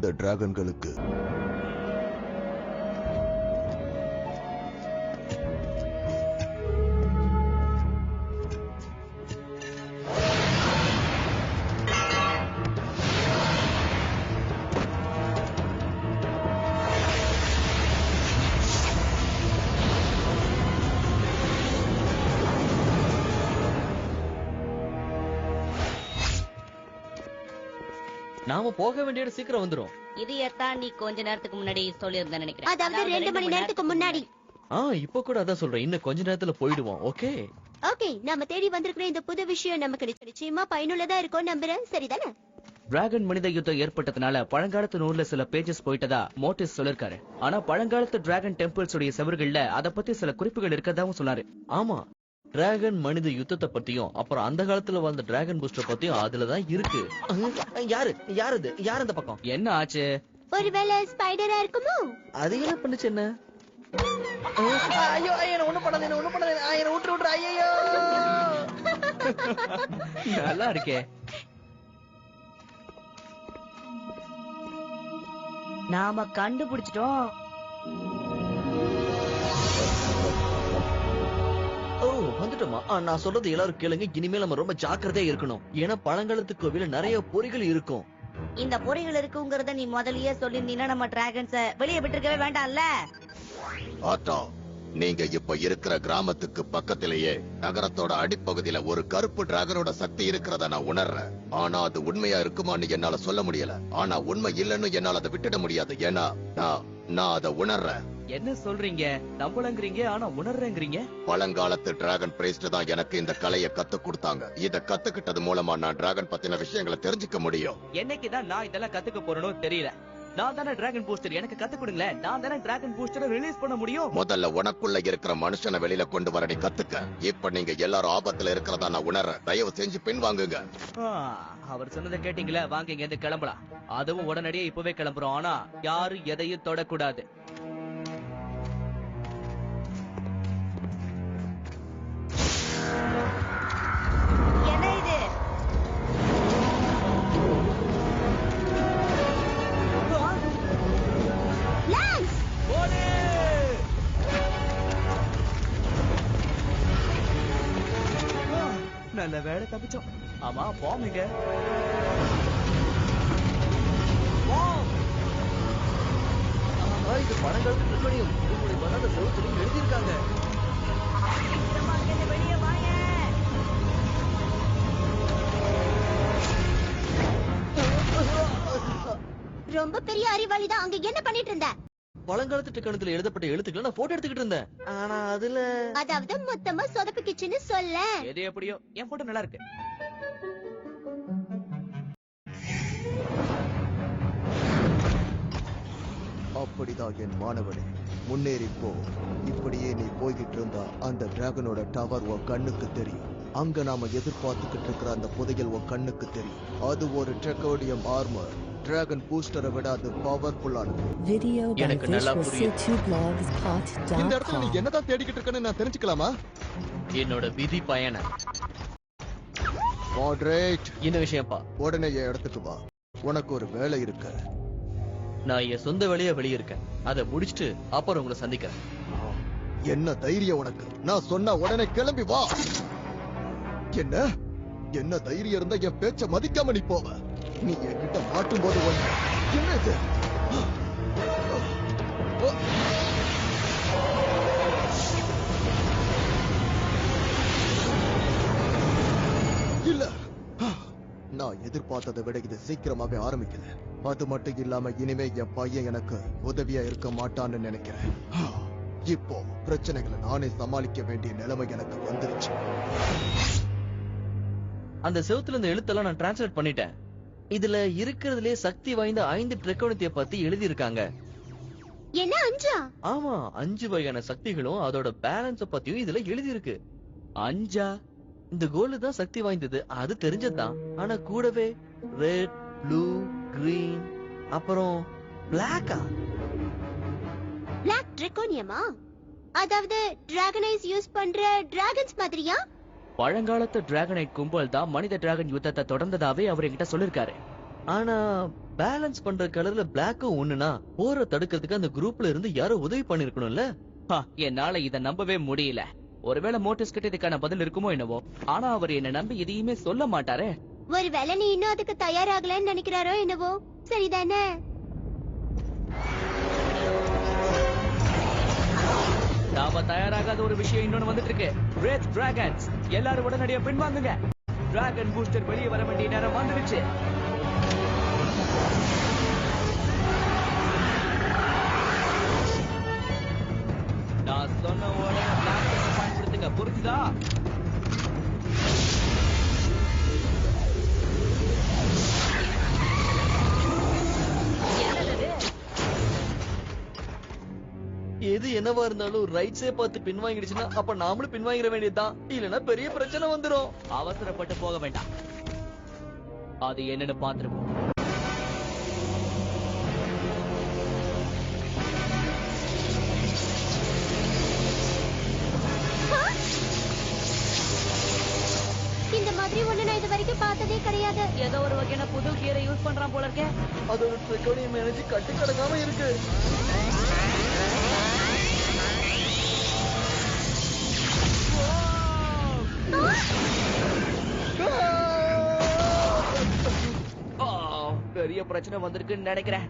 அந்த டிராகன்களுக்கு. நாம போக வேண்டிய சீக்கிரம் வந்துரும். இதையத்தான் நீ கொஞ்ச நேரத்துக்கு முன்னாடி சொல்லியிருந்த நினைக்கிறேன். அதாவது 2 மணி நேரத்துக்கு முன்னாடி. இப்ப கூட அதான் சொல்றேன், இன்னும் கொஞ்ச நேரத்துல போயிடுவோம். ஓகே ஓகே, நாம தேடி வந்திருக்கிற இந்த புது விஷயம் நமக்கு நிச்சயமா பயனுள்ளதா இருக்கும் நம்புறேன். சரிதானே? டிராகன் மனித யுத்தம் ஏற்பட்டதுனால பழங்காலத்து நூல்ல சில பேஜஸ் போயிட்டதா மோட்டிஸ் சொல்லிருக்காரு. ஆனா பழங்காலத்து டிராகன் டெம்பிள்ஸ் உடைய செவர்கள்ல அத பத்தி சில குறிப்புகள் இருக்கதாவும் சொன்னாரு. ஆமா, டிராகன் மனித யுத்தத்தை பத்தியும் அப்புறம் அந்த காலத்துல வந்த டிராகன் பூஸ்டர் பத்தியும் அதுலதான் இருக்கு. யாரு இந்த பக்கம்? என்ன ஆச்சு? ஒருவேளை ஸ்பைடரா இருக்குமோ? அது என்ன பண்ணுச்சு? என்ன? ஐயோ, என்ன ஒண்ணு பண்ணாத, என்ன ஒண்ணு பண்ணாத, என்ன விட்டுரு. ஐயோ, நல்லா இருக்கே. நாம கண்டுபிடிச்சிட்டோம். வந்துட்டோமா? நான் சொல்றது எல்லாரும் கேளுங்க. இனிமேல் நம்ம ரொம்ப ஜாக்கிரதையா இருக்கணும். ஏன்னா பழங்காலத்து கோவில நிறைய பொறிகள் இருக்கும். இந்த பொறிகள் இருக்குங்கறத நீ முதல்லயே சொல்லிருந்தீங்கன்னா நம்ம டிராகன்ஸ வெளியே விட்டுருக்கவே வேண்டாம்ல. ஆட்டா, நீங்க இப்ப இருக்கிற கிராமத்துக்கு பக்கத்திலேயே நகரத்தோட அடிப்பகுதியில ஒரு கருப்பு டிராகனோட சக்தி இருக்கிறத நான் உணர்றேன். ஆனா அது உண்மையா இருக்குமான்னு என்னால சொல்ல முடியல. ஆனா உண்மை இல்லன்னு என்னால அதை விட்டுட முடியாது. ஏன்னா நான் அதை உணர்றேன். என்ன சொல்றீங்க? நம்பலங்கிறீங்க, ஆனா உணர்றேங்கிறீங்க. பழங்காலத்து டிராகன் பிரைஸ்ட் தான் எனக்கு இந்த கலையை கத்து கொடுத்தாங்க. இத கத்துக்கிட்டது மூலமா நான் டிராகன் பத்தின விஷயங்களை தெரிஞ்சுக்க முடியும். என்னைக்குதான் நான் இதெல்லாம் கத்துக்க போறேனோ தெரியல. நான் தானே டிராகன் பூஸ்டர், எனக்கு கத்து கொடுங்களேன். நான் தானே டிராகன் பூஸ்டரை ரிலீஸ் பண்ண முடியும். முதல்ல உனக்குள்ள இருக்கிற மனுஷனை வெளியில கொண்டு வர நீ கத்துக்க. இப்ப நீங்க எல்லாரும் ஆபத்துல இருக்கிறதா நான் உணர்றேன். தயவு செஞ்சு பின் வாங்குங்க. அவர் சொன்னதை கேட்டீங்களா? வாங்க, இங்க இருந்து கிளம்பலாம். அதுவும் உடனடியே இப்பவே கிளம்புறோம். ஆனா யாரும் எதையும் தொடக்கூடாது. என்ன இது? லான்ஸ்! நல்ல வேலை தப்பிச்சோம். ஆமா, பாம்புங்க. இது பழங்காலத்து திருப்பணியும் உங்களுடைய பண்ணாத செவத்திலையும் எழுதியிருக்காங்க. வெளியே வாங்க. ரொம்ப பெரிய அறிவாளி தான். அங்க என்ன பண்ணிட்டு இருந்த? பழங்காலத்து கணத்துல எழுதப்பட்ட எழுத்துக்களை நான் போட்டோ எடுத்துக்கிட்டு இருந்தேன். ஆனா அதுல அதாவது மொத்தமா சொதப்பிக்கிச்சுன்னு சொல்ல. எது எப்படியோ என் போட்டோ நல்லா இருக்கு. அப்படிதான் என் மாணவனே, முன்னேறி போ. இப்படியே நீ போய்கிட்டு இருந்தா அந்த டிராகனோட டவர் உன் கண்ணுக்கு தெரியும். அங்க நாம எதிர்பார்த்துக்கிட்டு இருக்கிற அந்த புதையல் உன் கண்ணுக்கு தெரியும். அது ஒரு ட்ரெக்கோடியம் ஆர்மர். டிராகன் பூஸ்டரை விட அது பவர்ஃபுல்லானது. எனக்கு நல்லா புரியும். இந்த இடத்துல நீ என்னதான் தேடிக்கிட்டு இருக்கன்னு நான் தெரிஞ்சுக்கலாமா? என்னோட விதி பயணம். மாடரேட். இந்த விஷயம்ப்பா, உடனே என் இடத்துக்கு வா. உனக்கு ஒரு வேலை இருக்கு. நான் என் சொந்த வேலையா வெளியே இருக்கேன். அதை முடிச்சிட்டு அப்புறம் உங்களை சந்திக்கிறேன். என்ன தைரியம் உனக்கு? நான் சொன்ன உடனே கிளம்பி வா. என்ன தைரியம் இருந்தா என் பேச்ச மதிக்காம நீ போவ? நீ என்கிட்ட மாட்டும் போது என்ன இது? இல்ல, நான் எதிர்பார்த்ததை விட இது சீக்கிரமாவே ஆரம்பிக்குது. அது மட்டும் இல்லாம இனிமே என் பையன் எனக்கு உதவியா இருக்க மாட்டான்னு நினைக்கிறேன். இப்போ பிரச்சனைகளை நானே சமாளிக்க வேண்டிய நிலைமை எனக்கு வந்துருச்சு. அந்த செவுத்துல இந்த எழுத்தெல்லாம் நான் டிரான்ஸ்லேட் பண்ணிட்டேன். இதுல இருக்கிறதுலே சக்தி வாய்ந்த 5 ட்ரெக்கோனித்திய பத்தி எழுதி இருக்காங்க. என்ன 5? ஆமா, 5 வகையான சக்திகளும் அதோட பேலன்ஸ பத்தியும் இதுல எழுதி இருக்கு. 5? இந்த கோல்டு தான் சக்தி வாய்ந்தது, அது தெரிஞ்சதுதான். ஆனா கூடவே ரெட், ப்ளூ, கிரீன், அப்புறம் பிளாக்கா? பிளாக் ட்ரெக்கோனியமா? அதாவது டிராகனைஸ் யூஸ் பண்ற டிராகன்ஸ் மாதிரியா? பழங்காலத்து டிராகனைட் கும்பல் தான் மனித டிராகன் யுத்தத்தை தொடர்ந்ததாவே அவர் என்கிட்ட சொல்லிருக்காரு. ஆனா பேலன்ஸ் பண்ற கலர்ல பிளாக்கும் ஒண்ணுனா போற தடுக்கிறதுக்கு அந்த குரூப்ல இருந்து யாரோ உதவி பண்ணிருக்கணும்ல. என்னால இத நம்பவே முடியல. ஒருவேளை மோட்டிஸ் கிட்ட இதுக்கான பதில் இருக்குமோ என்னவோ. ஆனா அவர் என்ன நம்பி எதையுமே சொல்ல மாட்டாரே. ஒருவேளை நீ இன்னும் அதுக்கு தயாராகலன்னு நினைக்கிறாரோ என்னவோ. சரிதானே? நாம தயாராகாத ஒரு விஷயம் இன்னொன்னு வந்துட்டு இருக்கு. ரெட் டிராகன்ஸ் எல்லாரும் உடனடியா பின்வாங்குங்க. டிராகன் பூஸ்டர் வெளியே வர வேண்டிய நேரம் வந்துருச்சு. நான் சொன்ன உடனே பிளாஸ்டரை பயன்படுத்துங்க. புரிஞ்சுதா? எது என்னவா இருந்தாலும் ரைட்ஸே பார்த்து பின்வாங்கிடுச்சுன்னா அப்ப நாமளும் பின்வாங்கிட வேண்டியதுதான். இல்லனா பெரிய பிரச்சனை வந்துரும். அவசரப்பட்டு போக வேண்டாம். அது என்னன்னு பாத்துருவோம். இந்த மாதிரி ஒண்ணு நான் இது வரைக்கும் பார்த்ததே கிடையாது. ஏதோ ஒரு வகையான புது கீரை யூஸ் பண்றான் போல இருக்கே. அதோட ட்ரிகோனியம் எனர்ஜி கட்டு கடக்காம இருக்கு. பெரிய பிரச்சனை வந்திருக்குன்னு நினைக்கிறேன்.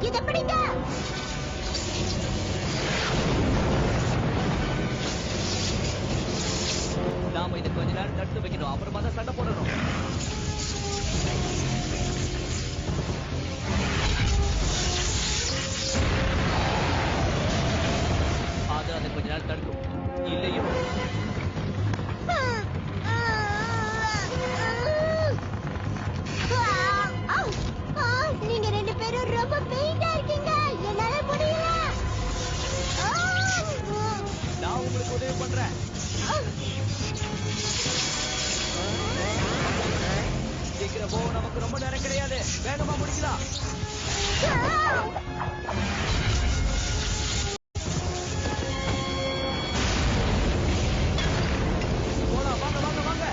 இத பிடிங்க. நாம இதை கொஞ்ச நேரம் தடுத்து வைக்கணும். அப்புறமா தான் சண்டை போடணும். அதை கொஞ்ச நேரம் தடுக்கும். இல்லையும் நீங்க ரெண்டு பேரும் ரொம்ப பெயிண்டா இருக்கீங்க. என்னால முடியல. நான் உங்களுக்கு உதவி பண்றேன். சீக்கிரம் போ. நமக்கு ரொம்ப நேரம் கிடையாது. வேகமா முடிக்கலாம். போலாம். வாங்க வாங்க வாங்க.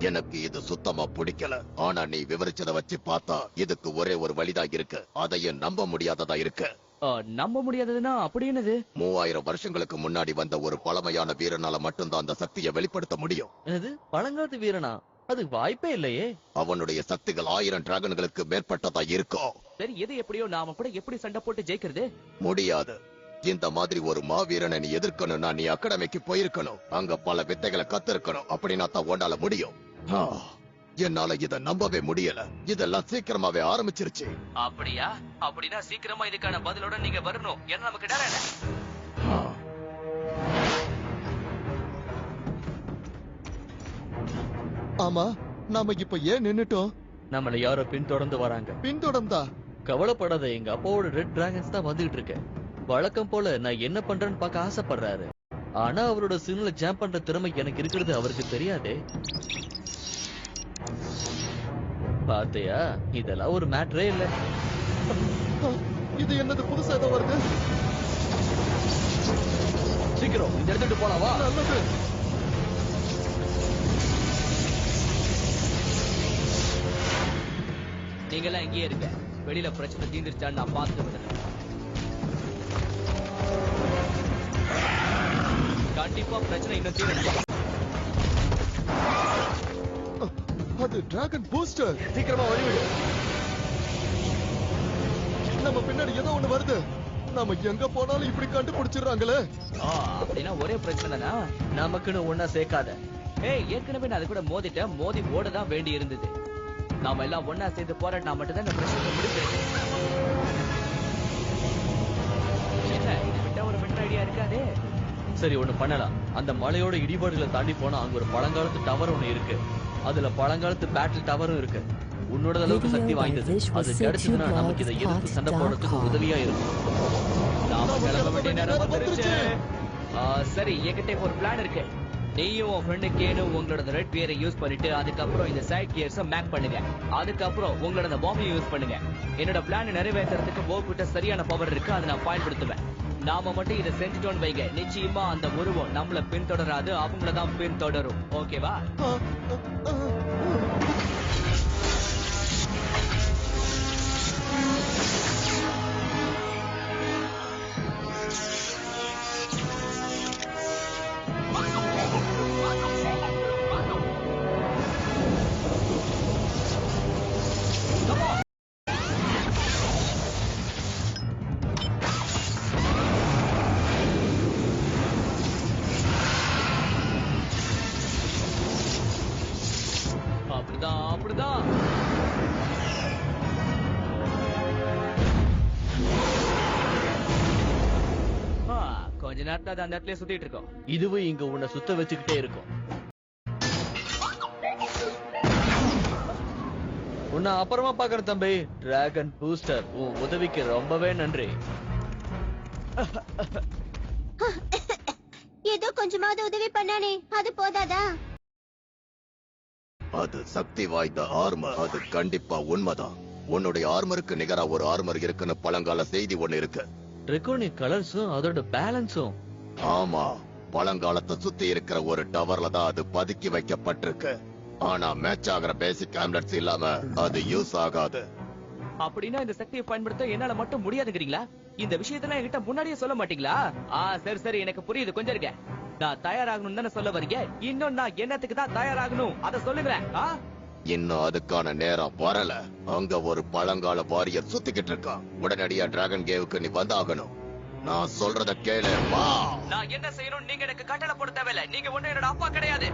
எனக்கு இது சுத்தமா பிடிக்கல. ஆனா நீ விவரிச்சத வச்சு பார்த்தா இதுக்கு ஒரே ஒரு வழிதான் இருக்கு. அதையும் நம்ப முடியாததா இருக்கு. நம்ப முடியாததுன்னா அப்படி என்னது? 3000 வருஷங்களுக்கு முன்னாடி வந்த ஒரு பழமையான வீரனால மட்டும்தான் அந்த சக்தியை வெளிப்படுத்த முடியும். என்னது பழங்காலத்து வீரனா? அது வாய்ப்பே இல்லையே. அவனுடைய சக்திகள் 1000 டிராகன்களுக்கு மேற்பட்டதா இருக்கும். சரி, எது எப்படியோ நாம கூட எப்படி சண்டை போட்டு ஜெயிக்கிறது? முடியாது. இந்த மாதிரி ஒரு மாவீரனை நீ எதிர்க்கணும்னா நீ அகாடமிக்கு போயிருக்கணும். அங்க பல வித்தைகளை கத்திருக்கணும். அப்படின்னா தான் உன்னால முடியும். என்னால இத நம்பவே முடியல. இதெல்லாம் சீக்கிரமாவே ஆரம்பிச்சிருச்சு. அப்படியா? அப்படின்னா சீக்கிரமா இதுக்கான பதிலோட நீங்க வரணும். ஏன்னா நமக்கு நேரம் இல்ல. ஆமா, நாம இப்ப ஏன் நின்னுட்டோம்? நம்மள யாரோ பின்தொடர்ந்து வராங்க. பின்தொடர்ந்தா? கவலைப்படாத, எங்க அப்பாவோட ரெட் டிராகன்ஸ் தான் வந்துகிட்டு இருக்கு. வழக்கம் போல நான் என்ன பண்றேன்னு பார்க்க ஆசைப்படுறாரு. ஆனா அவரோட சிக்னலை ஜம்ப் பண்ற திறமை எனக்கு இருக்கிறது அவருக்கு தெரியாதே. பாத்தியா, இதெல்லாம் ஒரு மேட்டரே இல்ல. இது என்னது புதுசா ஏதோ வருது? சீக்கிரம் இந்த எடுத்துட்டு போலாவா? நல்லது. நீங்க எல்லாம் இங்கேயே இருங்க. வெளியில பிரச்சனை தீர்ந்துருச்சான்னு நான் பார்த்து விடுறேன். கண்டிப்பா பிரச்சனை இன்னும் தீரணும். அது டிராகன் பூஸ்டர். சீக்கிரமா வழிவிடு. நம்ம பின்னாடி ஏதோ ஒண்ணு வருது. நம்ம எங்க போனாலும் இப்படி கண்டுபிடிச்சிடுறாங்களே. அப்படின்னா ஒரே பிரச்சனை தானா? நமக்குன்னு ஒன்னா சேர்க்காத. ஏற்கனவே நான் அது கூட மோதிட்டேன். மோதி ஓடதான் வேண்டி இருந்தது. நாம எல்லாம் ஒன்னா சேர்ந்து போராட்டினா மட்டும்தான் இந்த பிரச்சனை முடிக்கிறது. என்ன இது விட்டா ஒரு பெட்டர் ஐடியா இருக்காதே. சரி, ஒண்ணு பண்ணலாம். அந்த மலையோட இடிபாடுகளை தாண்டி போனா அங்க ஒரு பழங்காலத்து டவர் ஒண்ணு இருக்கு. அதுல பழங்காலத்து பேட்டில் டவரும் இருக்கு. உன்னோட அளவுக்கு சக்தி வாய்ந்தது. அது கிடைச்சதுன்னா நமக்கு இதை எதிர்த்து சண்டை போடுறதுக்கு உதவியா இருக்கும். நாம கிளம்ப வேண்டிய நேரம் வந்துருச்சு. சரி, என்கிட்ட ஒரு பிளான் இருக்கு. நீயும் உன் ஃப்ரெண்டு கேனும் உங்களோட ரெட் கியரை யூஸ் பண்ணிட்டு அதுக்கப்புறம் இந்த சைட் கியர்ஸை மேக் பண்ணுங்க. அதுக்கப்புறம் உங்களோட பாம்பையும் யூஸ் பண்ணுங்க. என்னோட பிளான் நிறைவேற்றுறதுக்கு போகிட்ட சரியான பவர் இருக்கு, அதை நான் பயன்படுத்துவேன். நாம மட்டும் இதை செஞ்சுட்டோன்னு வைங்க, நிச்சயமா அந்த உருவம் நம்மள பின்தொடராது, அவங்கள தான் பின்தொடரும். ஓகேவா? அப்படிதான் அப்படிதான். கொஞ்ச நேரத்துல அது அந்த இடத்துல சுத்திட்டு இருக்கோம். இதுவும் இங்க உன்னை சுத்த வச்சுக்கிட்டே இருக்கும். உன்னை அப்புறமா பாக்குற தம்பி. டிராகன் பூஸ்டர், உன் உதவிக்கு ரொம்பவே நன்றி. ஏதோ கொஞ்சமாவது உதவி பண்ணானே, அது போதாதா? அது சக்தி வாய்ந்த ஆர்மர். அது கண்டிப்பா உண்மைதான். உன்னுடைய ஆர்மருக்கு நிகரா ஒரு ஆர்மர் இருக்குன்னு பழங்கால செய்தி ஒண்ணு இருக்கு. ட்ரெக்கோனிக் கலர்ஸும் அதோட பேலன்ஸும். ஆமா, பழங்காலத்தை சுத்தி இருக்கிற ஒரு டவர்ல தான் அது பதுக்கி வைக்கப்பட்டிருக்கு. ஆனா மேட்ச் ஆகிற பேசிக் ஆம்லெட்ஸ் இல்லாம அது யூஸ் ஆகாது. அப்படின்னா இந்த சக்தியை பயன்படுத்த என்னால மட்டும் முடியாதுங்கிறீங்களா? இந்த விஷயத்தெல்லாம் என்கிட்ட முன்னாடியே சொல்ல மாட்டீங்களா? சரி சரி, எனக்கு புரியுது. கொஞ்சம் இருக்க. நான் தயாராகணும் தானே சொல்ல வரீங்க. இன்னும் நான் என்னத்துக்கு தான் தயாராகணும் அதை சொல்லுங்களேன். இன்னும் அதுக்கான நேரம் வரல. அங்க ஒரு பழங்கால வாரியர் சுத்திக்கிட்டு இருக்கான். உடனடியா டிராகன் கேவுக்கு நீ வந்தாகணும். நான் சொல்றத கேளு. வா. நான் என்ன செய்யணும் நீங்க எனக்கு கட்டளை போட தேவையில்லை. நீங்க ஒண்ணு என்னோட அப்பா கிடையாது.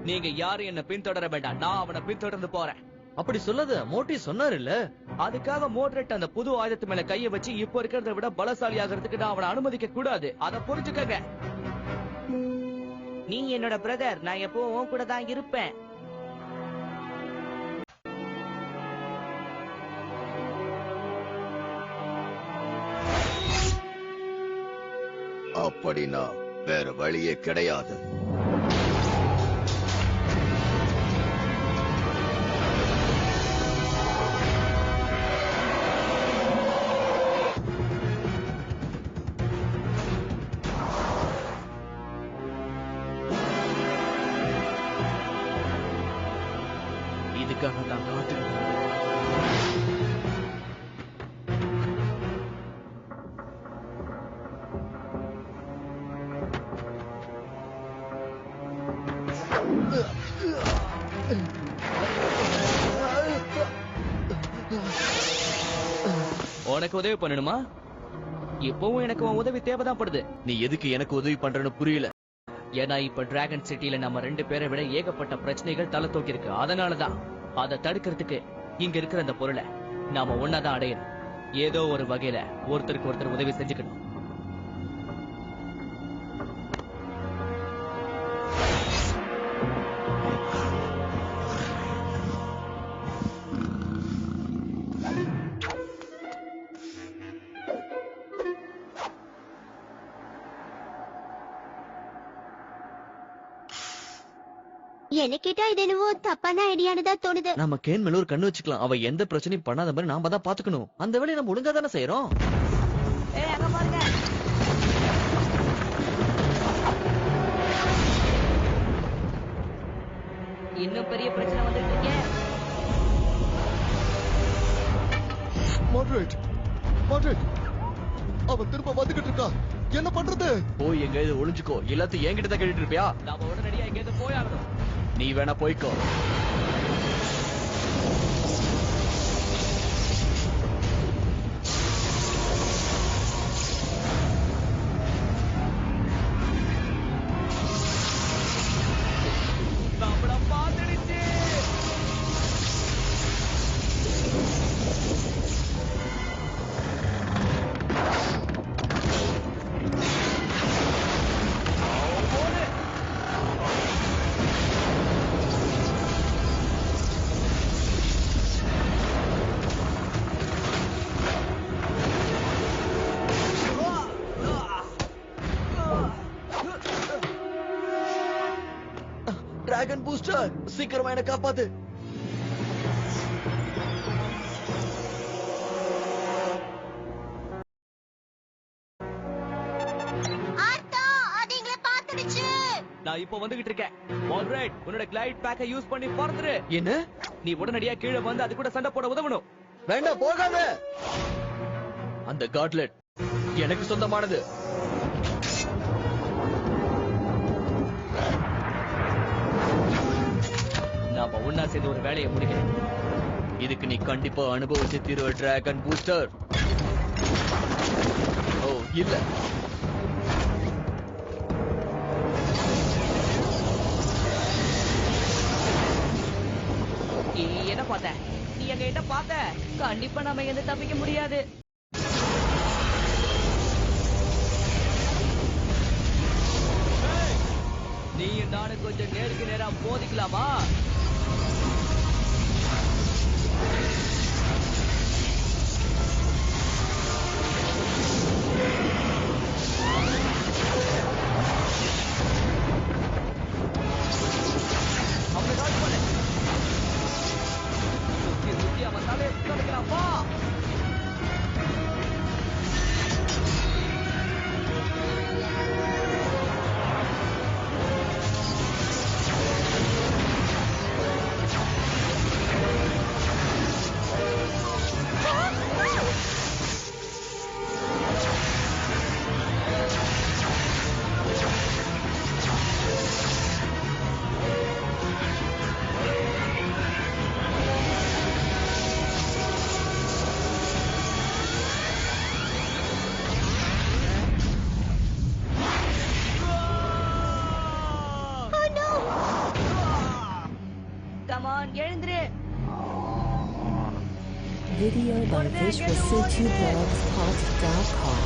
நீங்க யாரும் என்ன பின்தொடர வேண்டாம். நான் அவனை பின்தொடர்ந்து போறேன். அப்படி சொல்லாத, மோட்டி சொன்னார் இல்ல. அதுக்காக மோட்ரெட் அந்த புது ஆயுதத்து மேல கைய வச்சு இப்ப இருக்கிறத விட பலசாலி ஆகிறதுக்கு நான் அவனை அனுமதிக்க கூடாது. அத புரிஞ்சுக்கங்க. நீ என்னோட பிரதர், நான் எப்பவும் உன் கூட தான் இருப்பேன். அப்படின்னா வேற வழியே கிடையாது. இதுக்காக நான் காத்துக்கிட்டு உனக்கு உதவி பண்ணணுமா? இப்பவும் எனக்கு உன் உதவி தேவைதான் படுது. நீ எதுக்கு எனக்கு உதவி பண்றன்னு புரியல. ஏன்னா இப்ப டிராகன் சிட்டில நம்ம 2 பேரை விட ஏகப்பட்ட பிரச்சனைகள் தலை தூக்கி இருக்கு. அதனாலதான் அதை தடுக்கிறதுக்கு இங்க இருக்கிற அந்த பொருளை நாம ஒன்னாதான் அடையணும். ஏதோ ஒரு வகையில ஒருத்தருக்கு ஒருத்தர் உதவி செஞ்சுக்கணும். என்ன கேட்டா இது என்னவோ தப்பான ஐடியானதா தோணுது. நம்ம கேன் மேல ஒரு கண்ணு வச்சுக்கலாம். அவ எந்த பிரச்சனையும் பண்ணாத மாதிரி நாம தான் பாத்துக்கணும். அந்த வேலையை நம்ம ஒழுங்கா தானே செய்யறோம். அங்க பாருங்க. இன்னும் பெரிய பிரச்சனை வந்துட்டு இருக்கே. மாட்ரேட், மாட்ரேட், அவன் திரும்ப வந்துகிட்டு இருக்கா. என்ன பண்றது? போய் எங்க ஒளிஞ்சுக்கோ. எல்லாத்தையும் என்கிட்ட தான் கேட்டுட்டு இருப்பியா? நாம உடனடியா எங்கேயாவது போயாகணும். நீ வேணா போய்க்கோ. நம்மள பாத்துடுச்சு. டிராகன் பூஸ்டர், சீக்கிரமா என்ன காப்பாத்து. ஆர்த்தோ, அது எங்களை பார்த்துடுச்சு. நான் இப்போ வந்துகிட்டு இருக்கேன். ஆல்ரைட், உன்னோட கிளைட் பேக்கை யூஸ் பண்ணி பறந்துரு. என்ன? நீ உடனடியா கீழே வந்து அது கூட சண்டை போட உதவணும். வேண்டாம், போகாத. அந்த காட்லெட் எனக்கு சொந்தமானது. நாம ஒன்னா சேர்ந்து ஒரு வேலையை முடிக்கணும். இதுக்கு நீ கண்டிப்பா அனுபவிச்சு தீருவ டிராகன் பூஸ்டர். ஓ இல்ல, என்ன பார்த்த? நீ எங்க என்ன பார்த்த? கண்டிப்பா நம்ம எந்த தப்பிக்க முடியாது. நீயும் நானும் கொஞ்சம் நேருக்கு நேரா மோதிக்கலாமா? அப்படிதான் பண்ணு. சுத்தி சுத்தி அவன் தலையை சுத்த வைக்கலாம். வா. Come on, எழுந்துரு. Video by visualcityblogspost.com.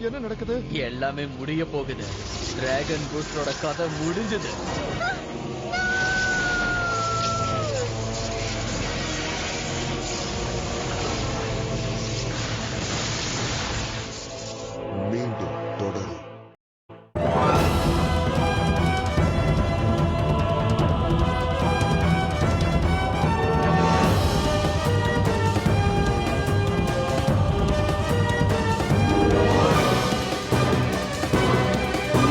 என்ன நடக்குது? எல்லாமே முடிய போகுது. டிராகன் பூஸ்டரோட கதை முடிஞ்சது.